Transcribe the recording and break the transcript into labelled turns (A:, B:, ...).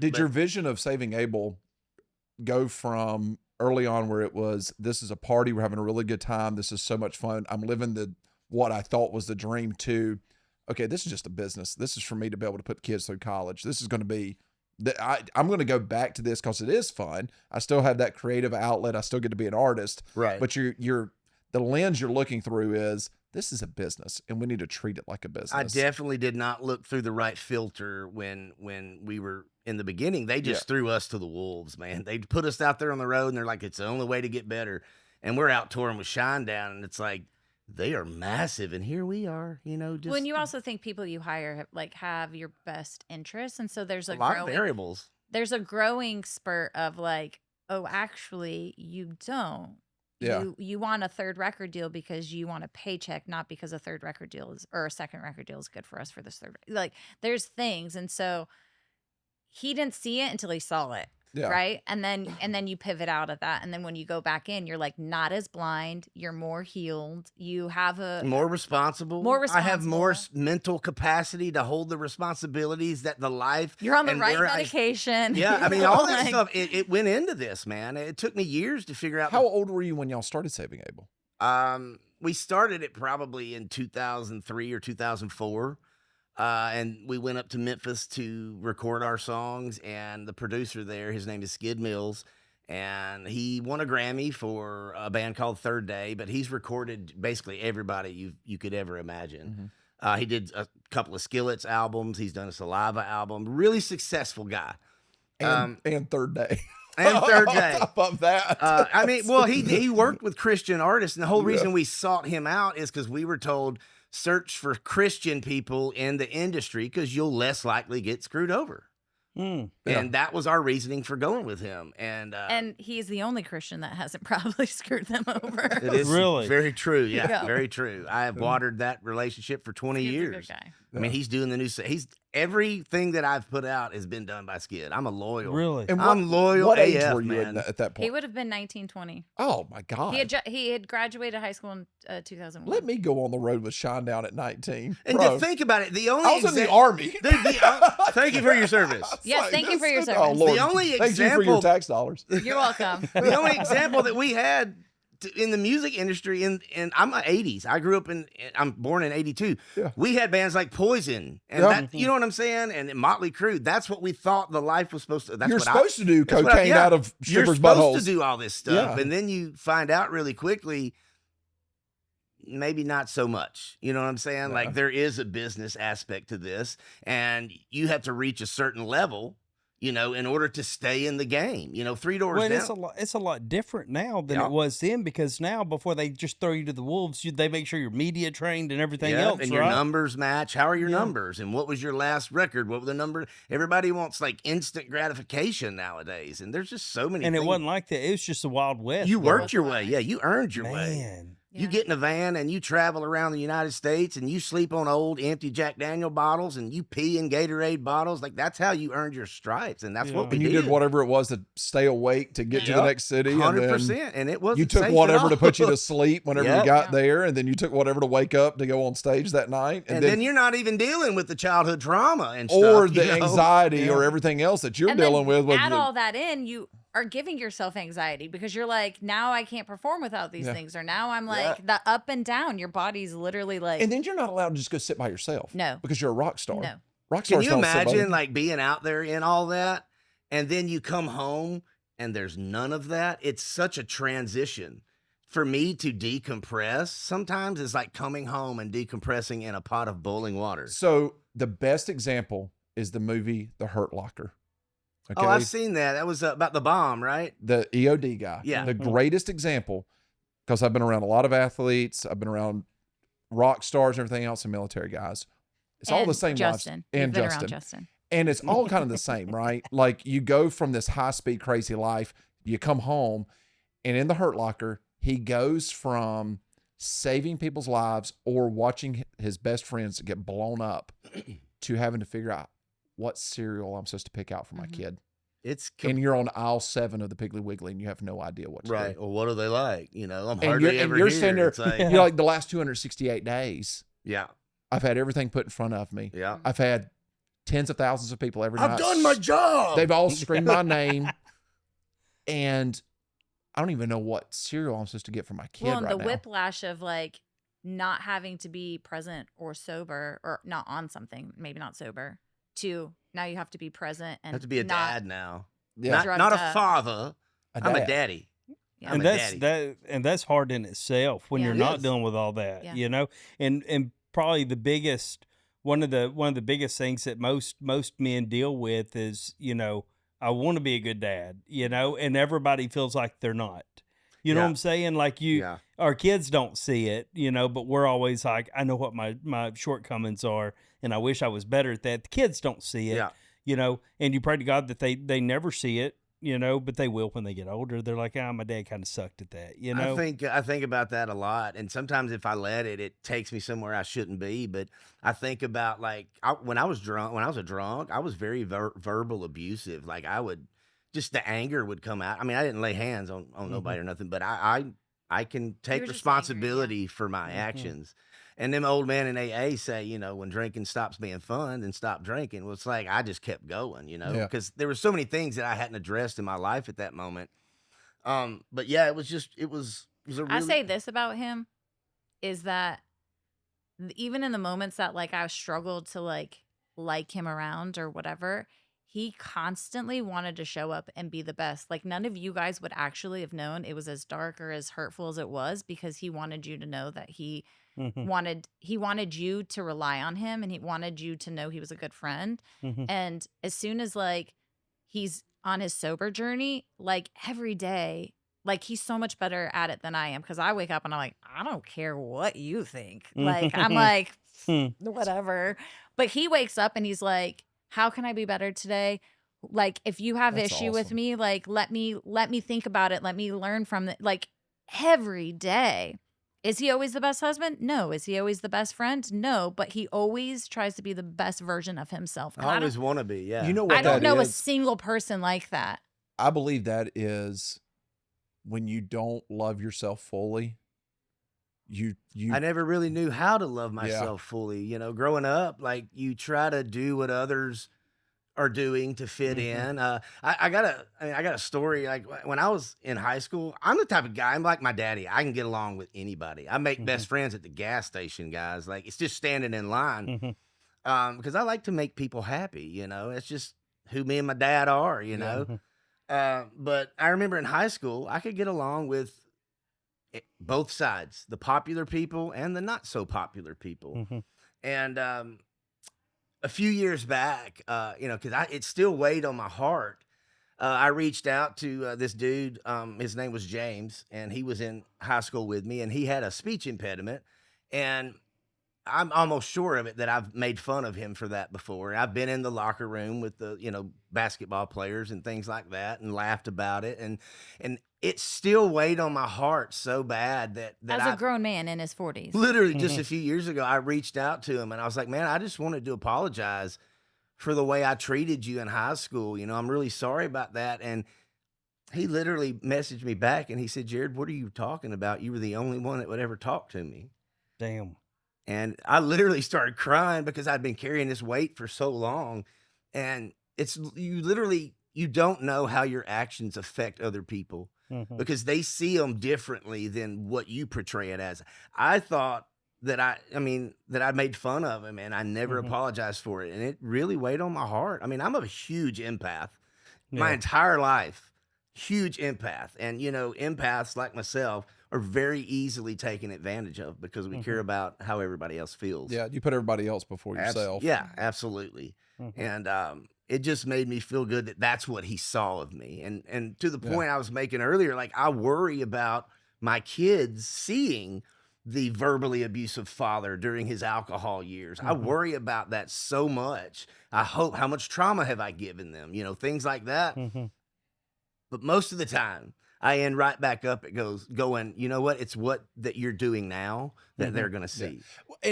A: Did your vision of Saving Abel go from early on where it was, this is a party, we're having a really good time, this is so much fun, I'm living what I thought was the dream, to, okay, this is just a business. This is for me to be able to put kids through college. This is going to be, I'm going to go back to this because it is fun. I still have that creative outlet. I still get to be an artist.
B: Right.
A: But the lens you're looking through is, this is a business and we need to treat it like a business.
B: I definitely did not look through the right filter when we were in the beginning. They just threw us to the wolves, man. They put us out there on the road and they're like, it's the only way to get better. And we're out touring with Shinedown and it's like, they are massive, and here we are, just...
C: When you also think people you hire, have your best interests, and so there's
B: a lot of variables.
C: There's a growing spurt of oh, actually, you don't.
A: Yeah.
C: You want a third record deal because you want a paycheck, not because a third record deal or a second record deal is good for us for this third. There's things, and so he didn't see it until he saw it.
A: Yeah.
C: Right. And then you pivot out of that. And then when you go back in, you're not as blind. You're more healed. You have
B: more responsible. I have more mental capacity to hold the responsibilities that the life.
C: You're on the right medication.
B: I mean, all that stuff, it went into this, man. It took me years to figure out.
A: How old were you when y'all started Saving Abel?
B: We started it probably in 2003 or 2004. And we went up to Memphis to record our songs, and the producer there, his name is Skid Mills, and he won a Grammy for a band called Third Day, but he's recorded basically everybody you could ever imagine. Mm-hmm. He did a couple of Skillets albums. He's done a Saliva album. Really successful guy.
A: And Third Day.
B: And Third Day.
A: On top of that.
B: He worked with Christian artists, and the whole reason we sought him out is because we were told, search for Christian people in the industry because you'll less likely get screwed over. And that was our reasoning for going with him. And
C: he's the only Christian that hasn't probably screwed them over.
B: It is
D: really
B: very true. Yeah, very true. I have watered that relationship for 20 years. I mean, he's doing the new. Everything that I've put out has been done by Skid. I'm a loyal.
D: Really?
A: And
B: I'm loyal.
A: What age
B: AF,
A: were you
B: man.
A: at that point?
C: He would have been 19, 20.
A: Oh my God.
C: He had graduated high school in 2001.
A: Let me go on the road with Shinedown at 19.
B: And to think about it, the only
A: I was in the Army.
B: Thank you for your service.
C: Yes, thank you for your service.
A: Oh, Lord.
B: The only
A: Thank you for your tax dollars.
C: You're welcome.
B: The only example that we had in the music industry, and I'm an 80s. I grew up I'm born in 82. Yeah. We had bands like Poison, and that, you know what I'm saying? And Motley Crue. That's what we thought the life was supposed to.
A: You're supposed to do cocaine out of strippers' buttholes.
B: You're supposed to do all this stuff, and then you find out really quickly, maybe not so much. You know what I'm saying? Yeah. Like, there is a business aspect to this, and you have to reach a certain level, in order to stay in the game. 3 doors down.
D: It's a lot different now than it was then, because now, before they just throw you to the wolves, they make sure you're media trained and everything else,
B: and your numbers match. How are your numbers? And what was your last record? What were the number? Everybody wants instant gratification nowadays, and there's just so many.
D: And
B: things.
D: It wasn't like that. It was just the Wild West.
B: You worked your way. Yeah, you earned your way.
D: Yeah.
B: You get in a van and you travel around the United States and you sleep on old empty Jack Daniel bottles and you pee in Gatorade bottles. That's how you earned your stripes, and that's what we did.
A: And you did whatever it was to stay awake to get to the next city.
B: 100%. And it wasn't
A: you took
B: safe
A: whatever to put you to sleep whenever you got there, and then you took whatever to wake up to go on stage that night.
B: And then you're not even dealing with the childhood trauma and stuff.
A: Or the anxiety or everything else that you're dealing with.
C: Add all that in, you are giving yourself anxiety because you're like, now I can't perform without these things, or now I'm like the up and down. Your body's literally like,
A: and then you're not allowed to just go sit by yourself.
C: No,
A: because you're a rock star.
C: No,
A: rock stars.
B: Can you imagine being out there in all that, and then you come home and there's none of that? It's such a transition. For me to decompress sometimes is like coming home and decompressing in a pot of boiling water.
A: So the best example is the movie The Hurt Locker.
B: Okay. Oh, I've seen that. That was about the bomb, right?
A: The EOD guy.
B: Yeah.
A: The greatest example, because I've been around a lot of athletes. I've been around rock stars and everything else and military guys. It's all the same.
C: Justin.
A: And Justin. And it's all kind of the same, right? Like, you go from this high-speed, crazy life, you come home, and in The Hurt Locker, he goes from saving people's lives or watching his best friends get blown up to having to figure out what cereal I'm supposed to pick out for my kid. And you're on aisle 7 of the Piggly Wiggly and you have no idea what to do.
B: Right. Well, what are they like? I'm
A: and
B: hardly ever
A: you're
B: here.
A: Sitting there,
B: it's like,
A: you're like, the last 268 days.
B: Yeah.
A: I've had everything put in front of me.
B: Yeah.
A: I've had tens of thousands of people every night.
B: I've done my job.
A: They've all screamed my name, and I don't even know what cereal I'm supposed to get for my kid
C: Well, and
A: right
C: the
A: now.
C: whiplash of like not having to be present or sober or not on something, maybe not sober, to now you have to be present and
B: I have to be a
C: not,
B: dad now.
A: Yeah.
B: Not a
C: drugged up.
B: father. I'm a daddy.
C: Yeah.
B: I'm
D: And
B: a
D: that's
B: daddy.
D: that's hard in itself when
C: Yeah.
D: you're
B: It
D: not
B: is.
D: dealing with all that,
C: Yeah.
D: you know. And probably the biggest one of the biggest things that most men deal with is, you know, I want to be a good dad, you know, and everybody feels like they're not. You know what
B: Yeah.
D: I'm saying? Like
B: Yeah.
D: our kids don't see it, you know, but we're always like, I know what my shortcomings are, and I wish I was better at that. The kids don't see it,
B: Yeah.
D: you know, and you pray to God that they never see it, you know, but they will when they get older. They're like, my dad kind of sucked at that, you know.
B: I think about that a lot, and sometimes if I let it, it takes me somewhere I shouldn't be. But I think about like when I was a drunk, I was very verbal abusive. Like just the anger would come out. I mean, I didn't lay hands on nobody or nothing, but I can take
C: were just angry,
B: responsibility for my actions. And them old men in AA say, you know, when drinking stops being fun, then stop drinking. Well, it's like I just kept going, you know,
A: Yeah.
B: because there were so many things that I hadn't addressed in my life at that moment. But yeah, it was a really.
C: I say this about him is that even in the moments that like I struggled to like him around or whatever, he constantly wanted to show up and be the best. Like none of you guys would actually have known it was as dark or as hurtful as it was because he wanted you to know that he wanted you to rely on him and he wanted you to know he was a good friend. And as soon as like he's on his sober journey, like every day, like he's so much better at it than I am because I wake up and I'm like, I don't care what you think. Like I'm like, whatever. But he wakes up and he's like, how can I be better today? Like if you have
A: That's
C: issue with
A: awesome.
C: me, like let me think about it. Let me learn from it. Like every day. Is he always the best husband? No. Is he always the best friend? No. But he always tries to be the best version of himself. And
B: I always want to be. Yeah.
A: You know what
C: I don't
A: that
C: know a
A: is?
C: single person like that.
A: I believe that is when you don't love yourself fully.
B: I never really knew how to love myself fully. You know, growing up, like you try to do what others are doing to fit in. I got a story. Like when I was in high school, I'm the type of guy. I'm like my daddy. I can get along with anybody. I make best friends at the gas station, guys. Like it's just standing in line. Because I like to make people happy. You know, it's just who me and my dad are. You know. But I remember in high school, I could get along with both sides, the popular people and the not so popular people. And a few years back, you know, because it still weighed on my heart. I reached out to this dude. His name was James, and he was in high school with me, and he had a speech impediment. And I'm almost sure of it that I've made fun of him for that before. I've been in the locker room with the, you know, basketball players and things like that and laughed about it. And it still weighed on my heart so bad that
C: As a grown man in his 40s.
B: literally just a few years ago, I reached out to him and I was like, man, I just wanted to apologize for the way I treated you in high school. You know, I'm really sorry about that. And he literally messaged me back and he said, Jared, what are you talking about? You were the only one that would ever talk to me.
D: Damn.
B: And I literally started crying because I'd been carrying this weight for so long. And you don't know how your actions affect other people because they see them differently than what you portray it as. I thought that I made fun of him and I never apologized for it. And it really weighed on my heart. I mean, I'm a huge empath my entire life, huge empath. And, you know, empaths like myself are very easily taken advantage of because we care about how everybody else feels.
A: Yeah, you put everybody else before yourself.
B: Yeah, absolutely. And it just made me feel good that that's what he saw of me. And to the point I was making earlier, like I worry about my kids seeing the verbally abusive father during his alcohol years. I worry about that so much. I hope, how much trauma have I given them? You know, things like that. But most of the time, I end right back up. It going, you know what? It's what that you're doing now that they're going to see.
A: And